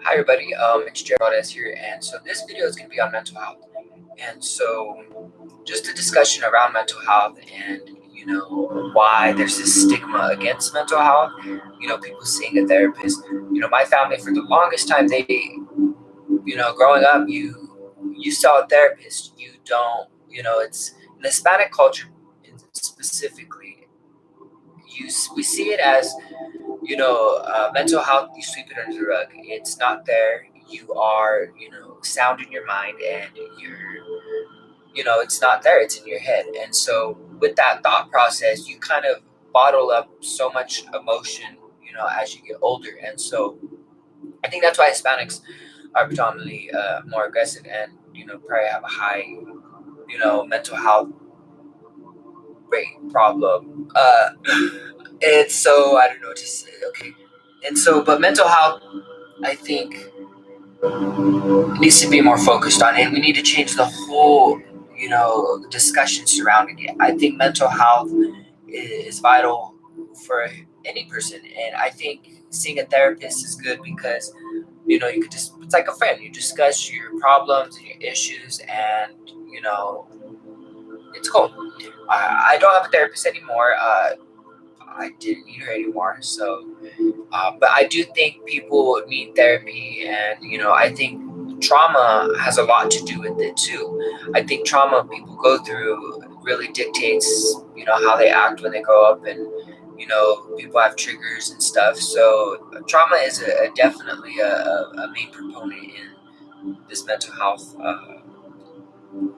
Hi everybody, it's Gerald S here, and so this video is going to be on mental health. And so, just a discussion around mental health and why there's this stigma against mental health. People seeing a therapist. My family for the longest time, they growing up, you saw a therapist. You don't, it's in the Hispanic culture specifically. We see it as mental health, you sweep it under the rug. It's not there. You are, sound in your mind, and it's not there. It's in your head. And so, with that thought process, you kind of bottle up so much emotion, as you get older. And so, I think that's why Hispanics are predominantly more aggressive and, probably have a high, mental health rate problem. And so, I don't know what to say. Okay. And so, but mental health, I think it needs to be more focused on it. We need to change the whole, discussion surrounding it. I think mental health is vital for any person, and I think seeing a therapist is good because you could just it's like a friend. You discuss your problems and your issues, and it's cool. I don't have a therapist anymore. I didn't need her anymore, so but I do think people need therapy, and I think trauma has a lot to do with it too. I think trauma people go through really dictates, how they act when they grow up, and people have triggers and stuff. So trauma is definitely a main proponent in this mental health.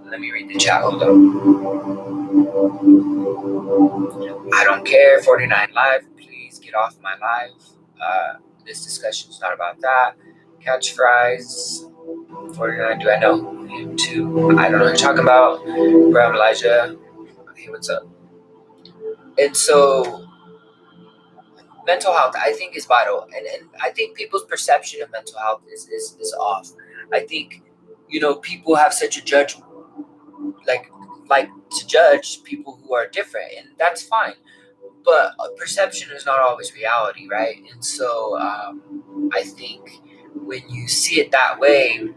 Let me read the chat. Hold on. I don't care. 49 live. Please get off my live. This discussion is not about that. Catch fries. 49. Do I know him too? I don't know what you're talking about. Bro, Elijah. Hey, what's up? And so, mental health, I think, is vital. And I think people's perception of mental health is off. I think, people have such a judgment, like to judge people who are different, and that's fine. But perception is not always reality, right? And so I think when you see it that way,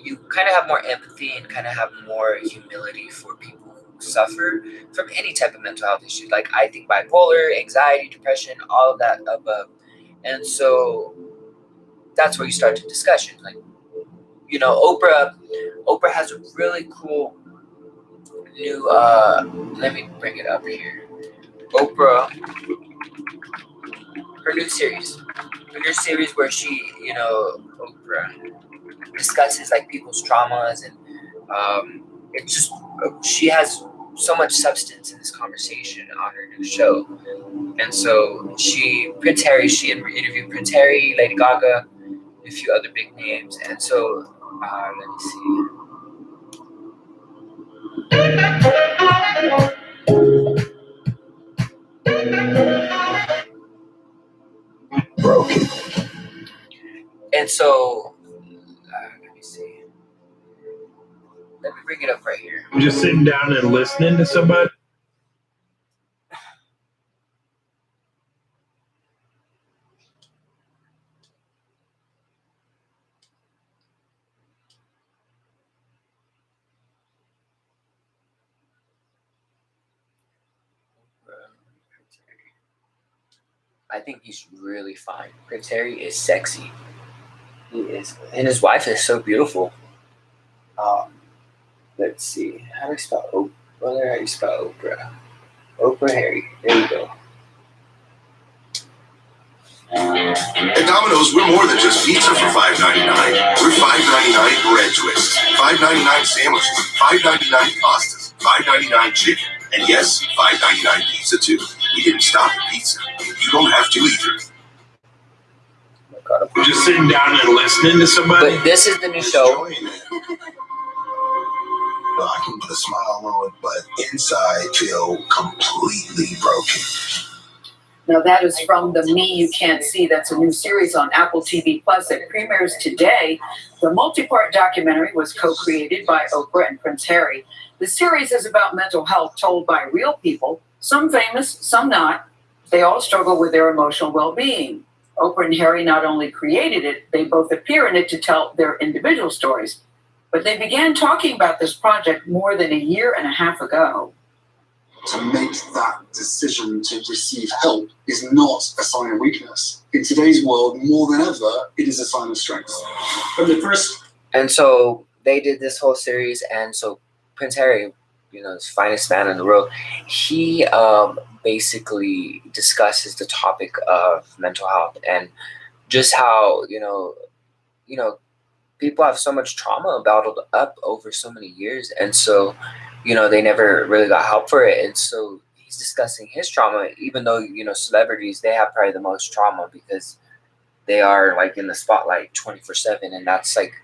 you kind of have more empathy and kind of have more humility for people who suffer from any type of mental health issue. Like, I think bipolar, anxiety, depression, all of that above. And so that's where you start the discussion. Like, Oprah has a really cool new, let me bring it up here. Oprah, her new series where she, Oprah discusses like people's traumas, and it's just she has so much substance in this conversation on her new show. And so Prince Harry, she interviewed Prince Harry, Lady Gaga, a few other big names. And so let me see. Broken. And so let me see. Let me bring it up right here. I'm just sitting down and listening to somebody. I think he's really fine. Prince Harry is sexy. He is, and his wife is so beautiful. Let's see. How do I spell Oprah? How do you spell Oprah? Oprah Harry. There you go. At Domino's, we're more than just pizza for $5.99. We're $5.99 bread twists, $5.99 sandwiches, $5.99 pastas, $5.99 chicken, and yes, $5.99 pizza too. We didn't stop at pizza. You don't have to either. I'm just sitting down and listening to somebody. But this is the new show. I can put a smile on it, but inside feel completely broken. Now that is from the Me You Can't See. That's a new series on Apple TV Plus that premieres today. The multi-part documentary was co-created by Oprah and Prince Harry. The series is about mental health told by real people, some famous, some not. They all struggle with their emotional well-being. Oprah and Harry not only created it, they both appear in it to tell their individual stories. But they began talking about this project more than a year and a half ago. To make that decision to receive help is not a sign of weakness. In today's world, more than ever, it is a sign of strength. From the first. And so they did this whole series, and so Prince Harry, the finest man in the world, he basically discusses the topic of mental health and just how people have so much trauma bottled up over so many years, and so they never really got help for it. And so he's discussing his trauma, even though celebrities, they have probably the most trauma because they are like in the spotlight 24/7, and that's like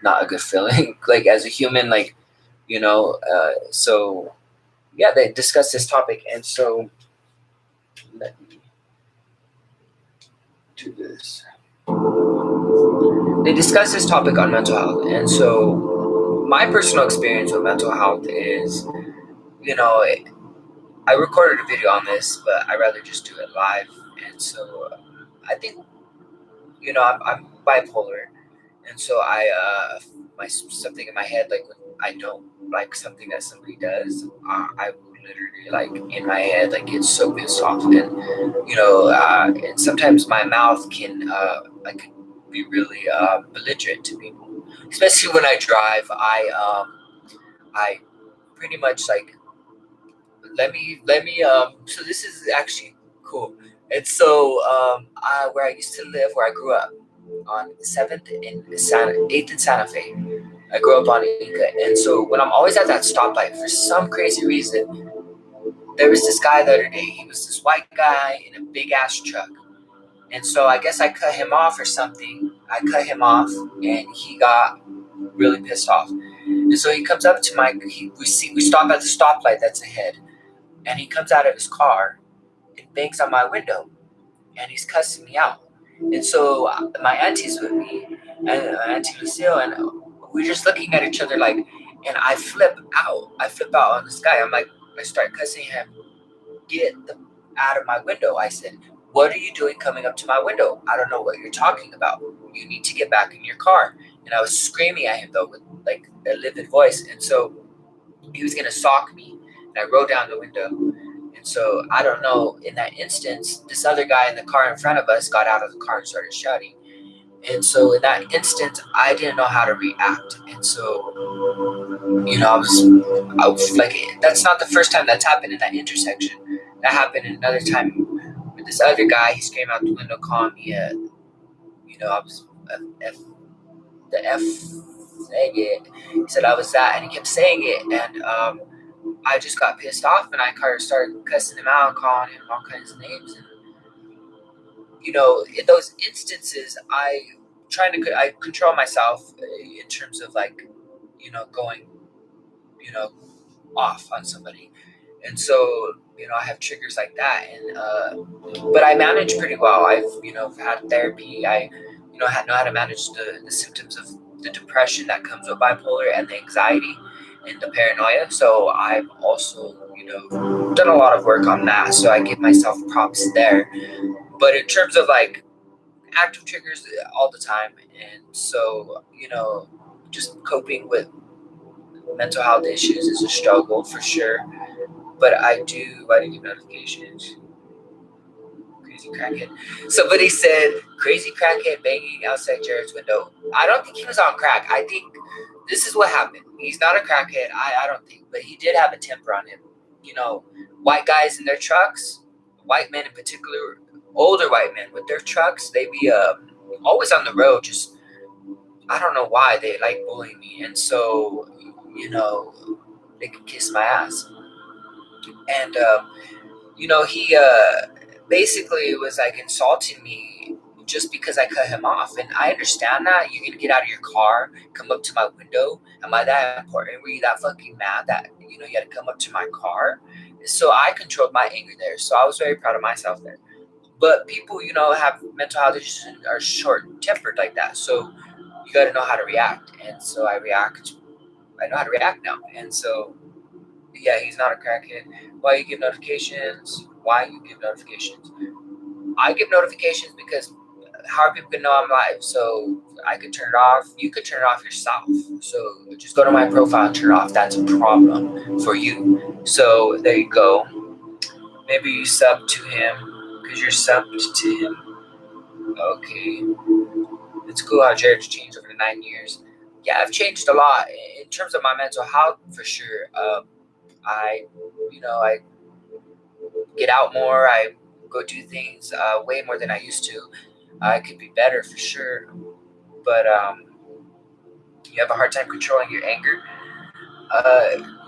not a good feeling like as a human, like so yeah, they discussed this topic. And so let me do this. They discuss this topic on mental health. And so my personal experience with mental health is, I recorded a video on this, but I rather just do it live. And so I think, I'm bipolar. And so something in my head, like when I don't like something that somebody does, I will literally, like in my head, like get so pissed off. And, and sometimes my mouth can, I can be really belligerent to people, especially when I drive. I pretty much like, let me, so this is actually cool. And so, where I used to live, where I grew up, on 8th and Santa Fe. I grew up on Inca. And so when I'm always at that stoplight, for some crazy reason, there was this guy the other day. He was this white guy in a big ass truck. And so I guess I cut him off or something. I cut him off and he got really pissed off. And so he comes up to we stop at the stoplight that's ahead. And he comes out of his car and bangs on my window. And he's cussing me out. And so my auntie's with me, and Auntie Lucille, and we're just looking at each other like, and I flip out on this guy. I start cussing him, get out of my window. I said, what are you doing coming up to my window? I don't know what you're talking about. You need to get back in your car. And I was screaming at him though with like a livid voice. And so he was going to sock me, and I rolled down the window. And so, I don't know, in that instance, this other guy in the car in front of us got out of the car and started shouting. And so, in that instance, I didn't know how to react. And so, I was like, that's not the first time that's happened in that intersection. That happened another time with this other guy. He screamed out the window, calling me I was the F saying it. He said I was that, and he kept saying it. And, I just got pissed off, and I started cussing him out, calling him all kinds of names. And, in those instances, I control myself in terms of like, going, off on somebody. And so, I have triggers like that. And, but I manage pretty well. I've had therapy. I, know how to manage the symptoms of the depression that comes with bipolar and the anxiety and the paranoia. So I've also, done a lot of work on that. So I give myself props there. But in terms of like active triggers all the time. And so, just coping with mental health issues is a struggle for sure. But I do get notifications. Crazy crackhead. Somebody said crazy crackhead banging outside Jared's window. I don't think he was on crack. I think this is what happened. He's not a crackhead, I don't think, but he did have a temper on him. White guys in their trucks, white men in particular, older white men with their trucks, they be always on the road. Just, I don't know why they like bullying me. And so, they could kiss my ass. And, he basically was like insulting me just because I cut him off. And I understand that. You're going to get out of your car, come up to my window. Am I that important? Were you that fucking mad that, you had to come up to my car? So I controlled my anger there. So I was very proud of myself there. But people, have mental health issues and are short-tempered like that. So you got to know how to react. And so I know how to react now. And so, yeah, he's not a crackhead. Why you give notifications? I give notifications because how people can know I'm live. So I could turn it off. You could turn it off yourself. So just go to my profile and turn it off. That's a problem for you. So there you go. Maybe you sub to him because you're subbed to him. Okay. It's cool how Jared's changed over the 9 years. Yeah, I've changed a lot in terms of my mental health for sure. I get out more. I go do things way more than I used to. I could be better for sure, but you have a hard time controlling your anger.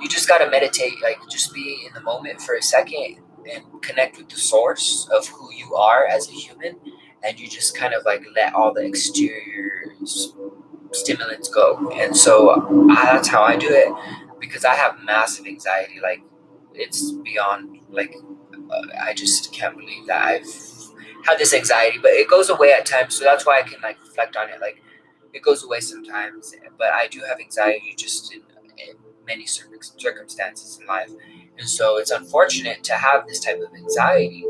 You just gotta meditate, like just be in the moment for a second and connect with the source of who you are as a human, and you just kind of like let all the exterior stimulants go. And so that's how I do it because I have massive anxiety. Like it's beyond like I just can't believe that I've had this anxiety, but it goes away at times. So that's why I can like reflect on it. Like it goes away sometimes, but I do have anxiety just in many circumstances in life. And so it's unfortunate to have this type of anxiety.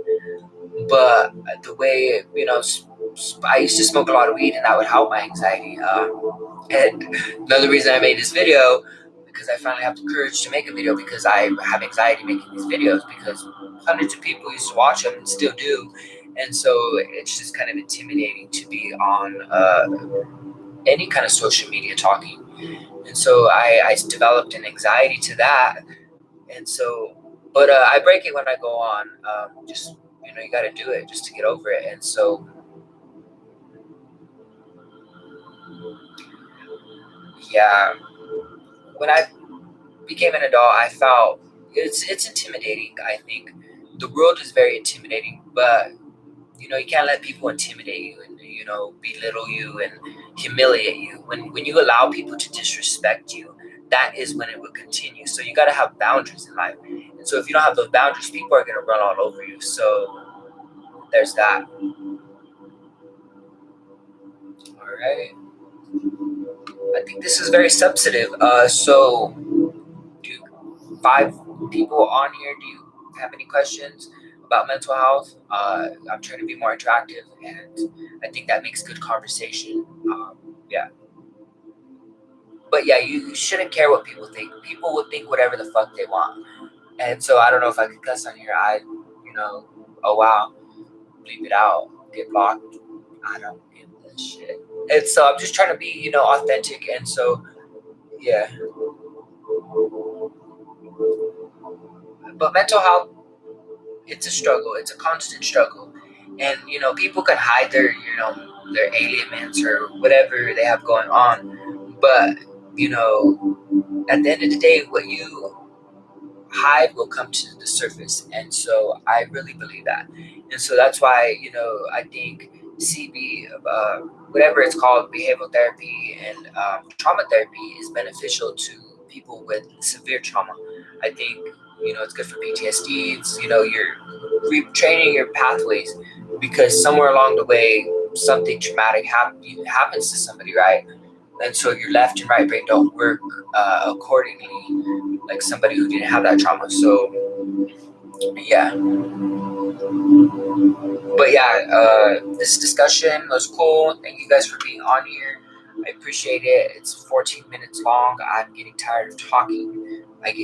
But the way, I used to smoke a lot of weed and that would help my anxiety. And another reason I made this video, because I finally have the courage to make a video because I have anxiety making these videos because hundreds of people used to watch them and still do. And so it's just kind of intimidating to be on any kind of social media talking. And so I developed an anxiety to that. And so, but I break it when I go on. Just, you got to do it just to get over it. And so, yeah, when I became an adult, I felt it's intimidating. I think the world is very intimidating, but you can't let people intimidate you and belittle you and humiliate you. When you allow people to disrespect you, that is when it will continue. So you got to have boundaries in life. And so if you don't have those boundaries, people are going to run all over you. So there's that. All right. I think this is very substantive. So do 5 people on here, do you have any questions about mental health? I'm trying to be more interactive, and I think that makes good conversation. Yeah. But yeah, you shouldn't care what people think. People will think whatever the fuck they want. And so I don't know if I could cuss on here. Oh wow, bleep it out, get blocked. I don't give a shit. And so I'm just trying to be, authentic. And so, yeah. But mental health, it's a struggle. It's a constant struggle. And, people can hide their ailments or whatever they have going on. But, at the end of the day, what you hide will come to the surface. And so I really believe that. And so that's why, I think CB, whatever it's called, behavioral therapy and trauma therapy is beneficial to people with severe trauma. I think, it's good for PTSD. It's, you're retraining your pathways because somewhere along the way, something traumatic happens to somebody, right? And so your left and right brain don't work accordingly, like somebody who didn't have that trauma. So, yeah. But yeah, this discussion was cool. Thank you guys for being on here. I appreciate it. It's 14 minutes long. I'm getting tired of talking. I'm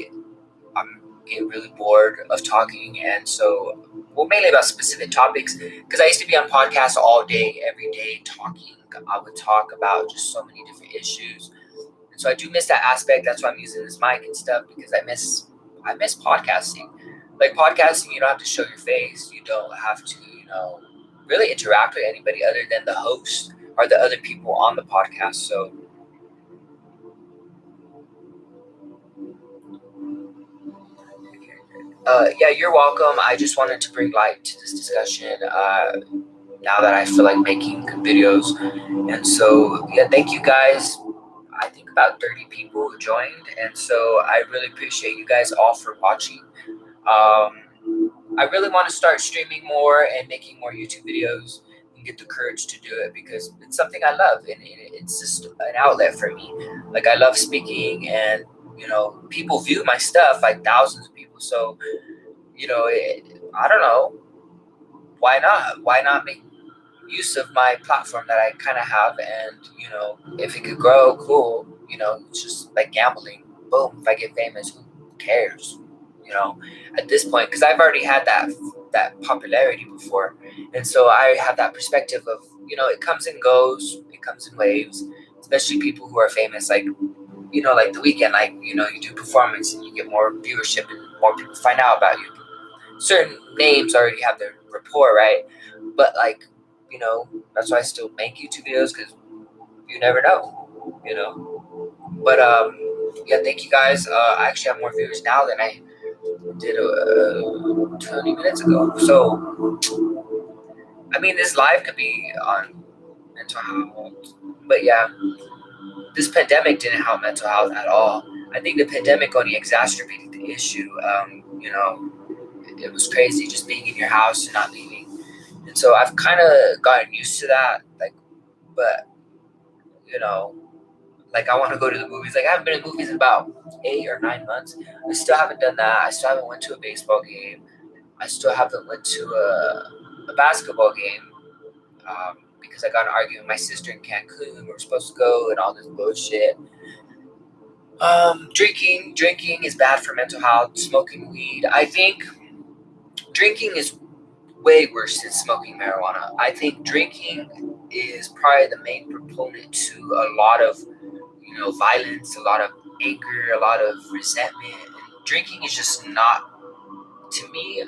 getting really bored of talking, and so mainly about specific topics. Because I used to be on podcasts all day, every day, talking. I would talk about just so many different issues, and so I do miss that aspect. That's why I'm using this mic and stuff because I miss podcasting. Like podcasting, you don't have to show your face. You don't have to, really interact with anybody other than the host or the other people on the podcast. So, yeah, you're welcome. I just wanted to bring light to this discussion now that I feel like making videos. And so, yeah, thank you guys. I think about 30 people joined. And so I really appreciate you guys all for watching. I really want to start streaming more and making more YouTube videos and get the courage to do it because it's something I love and it's just an outlet for me. Like I love speaking and, people view my stuff, like thousands of people. So, I don't know, why not? Why not make use of my platform that I kind of have? And, if it could grow, cool. It's just like gambling. Boom, if I get famous, who cares? At this point, because I've already had that popularity before. And so I have that perspective of, it comes and goes, it comes in waves, especially people who are famous, like, like The Weeknd, like, you do performance and you get more viewership and more people find out about you. Certain names already have their rapport, right? But, like, that's why I still make YouTube videos, because you never know. But, yeah, thank you guys. I actually have more viewers now than I did 20 minutes ago. So, I mean, this live could be on mental health. But, yeah, this pandemic didn't help mental health at all. I think the pandemic only exacerbated the issue. It was crazy just being in your house and not leaving. And so I've kind of gotten used to that. But, I want to go to the movies. I haven't been to movies in about 8 or 9 months. I still haven't done that. I still haven't went to a baseball game. I still haven't went to a basketball game because I got in an argument with my sister in Cancun. We were supposed to go and all this bullshit. Drinking is bad for mental health. Smoking weed. I think drinking is way worse than smoking marijuana. I think drinking is probably the main proponent to a lot of, violence, a lot of anger, a lot of resentment. Drinking is just not, to me,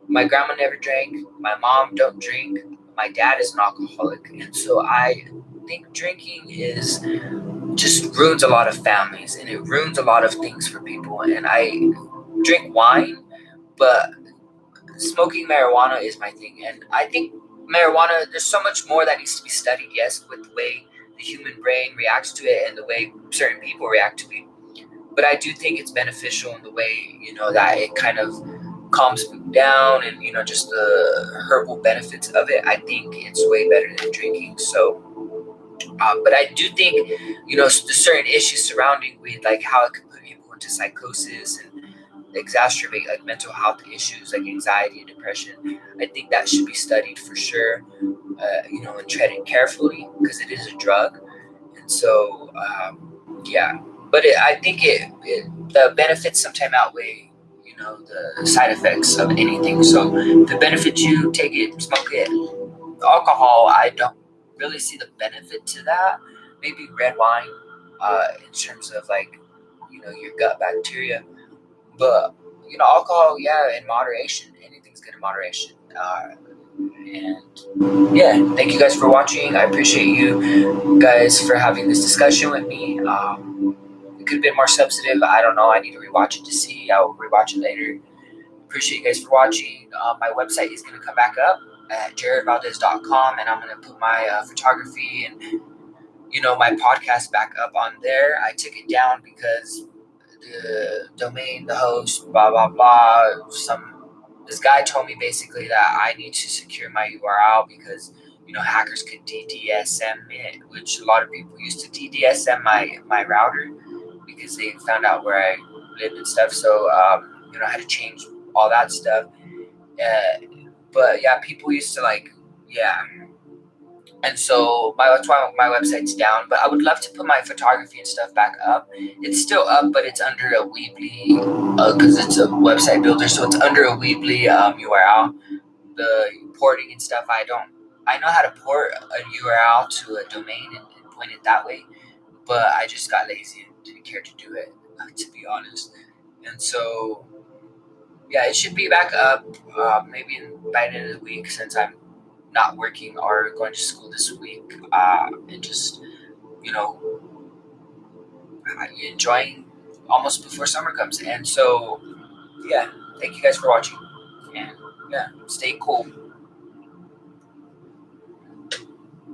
my grandma never drank, my mom don't drink, my dad is an alcoholic. And so I think drinking just ruins a lot of families, and it ruins a lot of things for people. And I drink wine, but smoking marijuana is my thing. And I think marijuana, there's so much more that needs to be studied, yes, with the way the human brain reacts to it and the way certain people react to it. But I do think it's beneficial in the way, that it kind of calms people down and, just the herbal benefits of it. I think it's way better than drinking. So, but I do think, the certain issues surrounding weed, like how it can put people into psychosis and exacerbate like mental health issues like anxiety and depression. I think that should be studied for sure, and treated carefully because it is a drug. And so, yeah, but I think the benefits sometimes outweigh, the side effects of anything. So the benefits, you take it, smoke it. Alcohol, I don't really see the benefit to that. Maybe red wine, in terms of like, your gut bacteria. But, alcohol, yeah, in moderation. Anything's good in moderation. And, yeah, thank you guys for watching. I appreciate you guys for having this discussion with me. It could have been more substantive. I don't know. I need to rewatch it to see. I'll rewatch it later. Appreciate you guys for watching. My website is going to come back up at jaredvaldez.com, and I'm going to put my photography and, my podcast back up on there. I took it down because the domain, the host, blah blah blah. This guy told me basically that I need to secure my URL because hackers could DDSM it, which a lot of people used to DDSM my router because they found out where I lived and stuff. So I had to change all that stuff. But yeah, people used to and so that's why my website's down. But I would love to put my photography and stuff back up. It's still up, but it's under a Weebly because it's a website builder. So it's under a Weebly URL. The porting and stuff, I know how to port a URL to a domain and point it that way. But I just got lazy and didn't care to do it, to be honest. And so, yeah, it should be back up maybe by the end of the week since I'm not working or going to school this week, and just enjoying almost before summer comes. And so, yeah, thank you guys for watching, and yeah, stay cool.